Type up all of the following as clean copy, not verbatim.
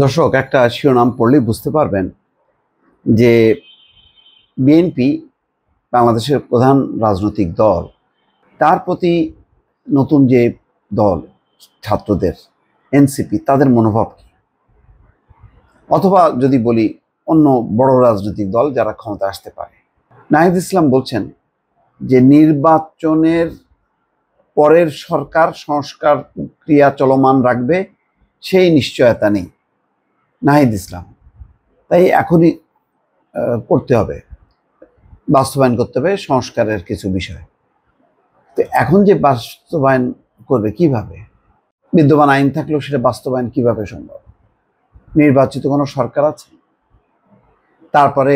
দর্শক, একটা শিরোনাম পড়লেই বুঝতে পারবেন যে বিএনপি বাংলাদেশের প্রধান রাজনৈতিক দল, তার প্রতি নতুন যে দল ছাত্রদের এনসিপি, তাদের মনোভাব কি? অথবা যদি বলি অন্য বড় রাজনৈতিক দল যারা ক্ষমতা আসতে পারে। নাহিদ ইসলাম বলছেন যে নির্বাচনের পরের সরকার সংস্কার প্রক্রিয়া চলমান রাখবে, সেই নিশ্চয়তা নেই নাহিদ ইসলাম। তাই এখনই করতে হবে, বাস্তবায়ন করতে হবে সংস্কারের কিছু বিষয়। তো এখন যে বাস্তবায়ন করবে কিভাবে? বিদ্যমান আইন থাকলেও সেটা বাস্তবায়ন কিভাবে সম্ভব? নির্বাচিত কোনো সরকার আছে? তারপরে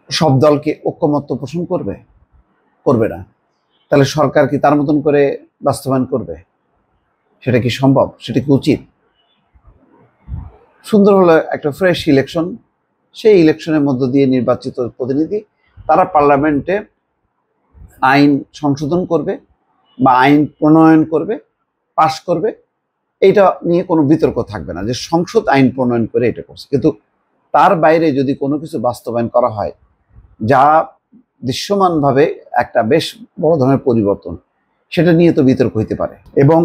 সব দলকে ঐক্যমত্য পোষণ করবে? করবে না। তাহলে সরকার কি তার মতন করে বাস্তবায়ন করবে? সেটা কি সম্ভব? সেটা কি উচিত? সুন্দর হলো একটা ফ্রেশ ইলেকশন, সেই ইলেকশনের মধ্য দিয়ে নির্বাচিত প্রতিনিধি তারা পার্লামেন্টে আইন সংশোধন করবে বা আইন প্রণয়ন করবে, পাশ করবে। এইটা নিয়ে কোনো বিতর্ক থাকবে না যে সংসদ আইন প্রণয়ন করে এটা করছে। কিন্তু তার বাইরে যদি কোনো কিছু বাস্তবায়ন করা হয় যা দৃশ্যমানভাবে একটা বেশ বড় ধরনের পরিবর্তন, সেটা নিয়ে তো বিতর্ক হইতে পারে এবং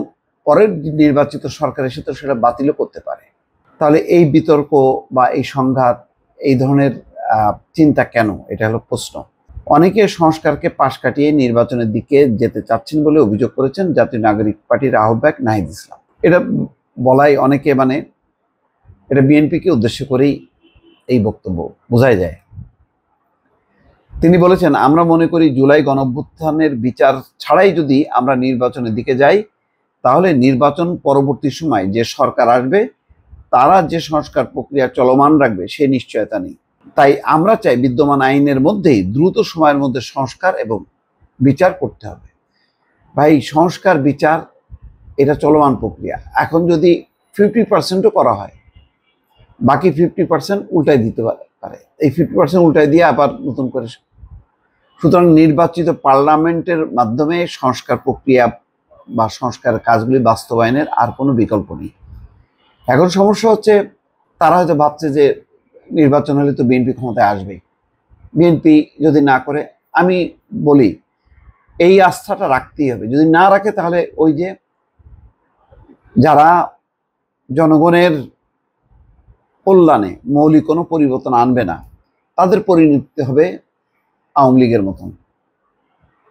পরের নির্বাচিত সরকার এসে তো সেটা বাতিলও করতে পারে। তাহলে এই বিতর্ক বা এই সংঘাত, এই ধরনের চিন্তা কেন? এটা হলো প্রশ্ন। অনেকে সংস্কারকে পাশ কাটিয়ে নির্বাচনের দিকে যেতে চাচ্ছেন বলে অভিযোগ করেছেন জাতীয় নাগরিক পার্টির আহ্বায়ক নাহিদ ইসলাম। এটা বলাই অনেকে এটা বিএনপিকে উদ্দেশ্য করেই এই বক্তব্য বোঝাই যায়। তিনি বলেছেন, আমরা মনে করি জুলাই গণঅভ্যুত্থানের বিচার ছাড়াই যদি আমরা নির্বাচনের দিকে যাই, তাহলে নির্বাচন পরবর্তী সময় যে সরকার আসবে তারা যে সংস্কার প্রক্রিয়া চলমান রাখবে সে নিশ্চয়তা নেই। তাই আমরা চাই বিদ্যমান আইনের মধ্যেই দ্রুত সময়ের মধ্যে সংস্কার এবং বিচার করতে হবে। ভাই, সংস্কার বিচার এটা চলমান প্রক্রিয়া। এখন যদি 50%ও করা হয়, বাকি 50% উল্টাই দিতে পারে। এই 50% উল্টাই দিয়ে আবার নতুন করে। সুতরাং নির্বাচিত পার্লামেন্টের মাধ্যমে সংস্কার প্রক্রিয়া বা সংস্কার কাজগুলি বাস্তবায়নের আর কোনো বিকল্প নেই। এখন সমস্যা হচ্ছে, তারা হয়তো ভাবছে যে নির্বাচন হলে তো বিএনপি ক্ষমতায় আসবে, বিএনপি যদি না করে, আমি বলি এই আস্থাটা রাখতেই হবে। যদি না রাখে তাহলে ওই যে যারা জনগণের কল্যাণে মৌলিক কোনো পরিবর্তন আনবে না, তাদের পরিণতি হবে আওয়ামী লীগের মতন।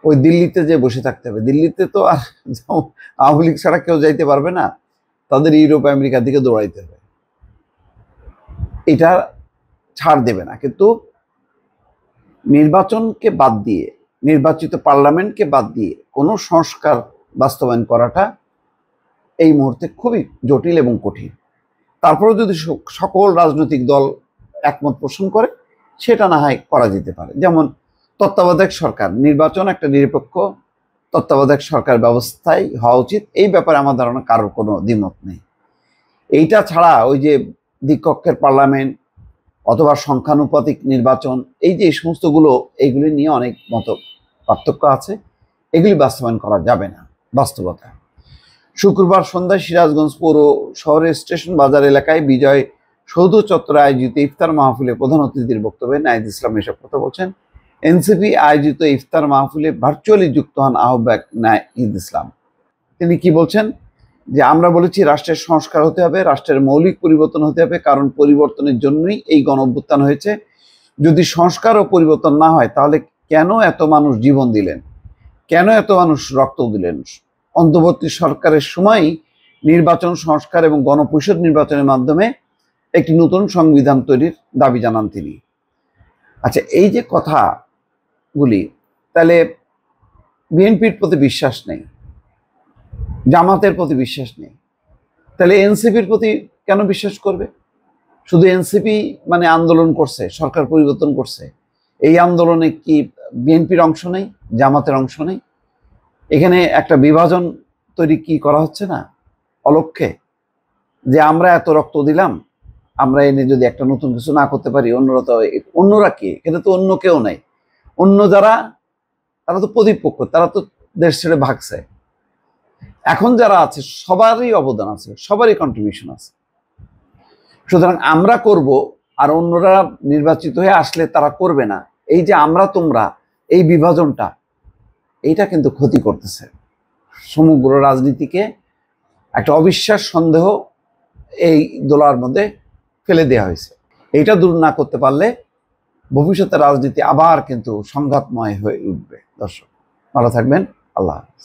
ওই দিল্লিতে যে বসে থাকতে হবে। দিল্লিতে তো আর আওয়ামী লীগ ছাড়া কেউ যাইতে পারবে না, তাদের ইউরোপ আমেরিকার দিকে দৌড়াইতে হবে। এটা ছাড় দেবে না। কিন্তু নির্বাচনকে বাদ দিয়ে, নির্বাচিত পার্লামেন্টকে বাদ দিয়ে কোনো সংস্কার বাস্তবায়ন করাটা এই মুহূর্তে খুবই জটিল এবং কঠিন। তারপরেও যদি সকল রাজনৈতিক দল একমত পোষণ করে, সেটা না হয় করা যেতে পারে। যেমন তত্ত্বাবধায়ক সরকার, নির্বাচন একটা নিরপেক্ষ তত্ত্বাবধায়ক সরকার ব্যবস্থায় হওয়া উচিত। এই ব্যাপারে আমার ধারণা কারোর কোনো দ্বিমত নেই। এইটা ছাড়া ওই যে দ্বিকক্ষের পার্লামেন্ট অথবা সংখ্যানুপাতিক নির্বাচন, এই যে সমস্তগুলো, এইগুলি নিয়ে অনেক মত পার্থক্য আছে। এগুলি বাস্তবায়ন করা যাবে না বাস্তবতা। শুক্রবার সন্ধ্যায় সিরাজগঞ্জ পৌর শহরের স্টেশন বাজার এলাকায় বিজয় সৌধ চত্বরে আয়োজিত ইফতার মাহফিলে প্রধান অতিথির বক্তব্যে নাহিদ ইসলাম এসব কথা বলছেন। এনসিপি আয়োজিত ইফতার মাহফিলে ভার্চুয়ালি যুক্ত হন আহ্বায়ক নাহিদ ইসলাম। তিনি কি বলছেন? যে আমরা বলেছি রাষ্ট্রের সংস্কার হতে হবে, রাষ্ট্রের মৌলিক পরিবর্তন হতে হবে, কারণ পরিবর্তনের জন্যই এই গণঅভ্যুত্থান হয়েছে। যদি সংস্কার ও পরিবর্তন না হয় তাহলে কেন এত মানুষ জীবন দিলেন, কেন এত মানুষ রক্ত দিলেন? অন্তর্বর্তী সরকারের সময়ই নির্বাচন সংস্কার এবং গণপরিষদ নির্বাচনের মাধ্যমে একটি নতুন সংবিধান তৈরির দাবি জানান তিনি। আচ্ছা, এই যে কথাগুলি, তাহলে বিএনপির প্রতি বিশ্বাস নেই, জামাতের প্রতি বিশ্বাস নেই, তাহলে এনসিপির প্রতি কেন বিশ্বাস করবে? শুধু এনসিপি মানে আন্দোলন করছে, সরকার পরিবর্তন করছে, এই আন্দোলনে কি বিএনপির অংশ নেই, জামাতের অংশ নেই? এখানে একটা বিভাজন তৈরি কি করা হচ্ছে না অলক্ষ্যে? যে আমরা এত রক্ত দিলাম, আমরা এনে যদি একটা নতুন কিছু না করতে পারি, অন্যরা কি? এখানে তো অন্য কেউ নাই। অন্য যারা, তারা তো প্রতিপক্ষ, তারা তো দেশ ছেড়ে ভাগছে। এখন যারা আছে সবারই অবদান আছে, সবারই কন্ট্রিবিউশন আছে। সুতরাং আমরা করব আর অন্যরা নির্বাচিত হয়ে আসলে তারা করবে না, এই যে আমরা তোমরা এই বিভাজনটা, এইটা কিন্তু ক্ষতি করতেছে সমগ্র রাজনীতিকে। একটা অবিশ্বাস সন্দেহ এই দোলার মধ্যে ফেলে দেওয়া হয়েছে। এইটা দূর না করতে পারলে ভবিষ্যতে রাজনীতি আবার কিন্তু সংঘাতময় হয়ে উঠবে। দর্শক ভালো থাকবেন, আল্লাহ হাফেজ।